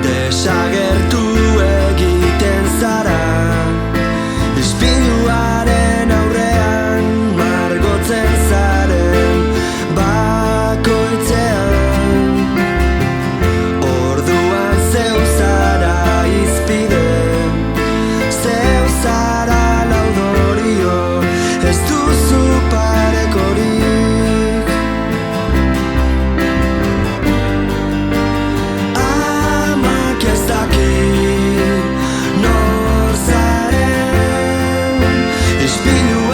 Desagertu egiten zara, ispiluaren aurrean margotzen zaren bakoitzean. Orduan zeu zara izpide, zeu zara laudorio, ez duzu parekorik. Amak ez daki nor zaren, ispilu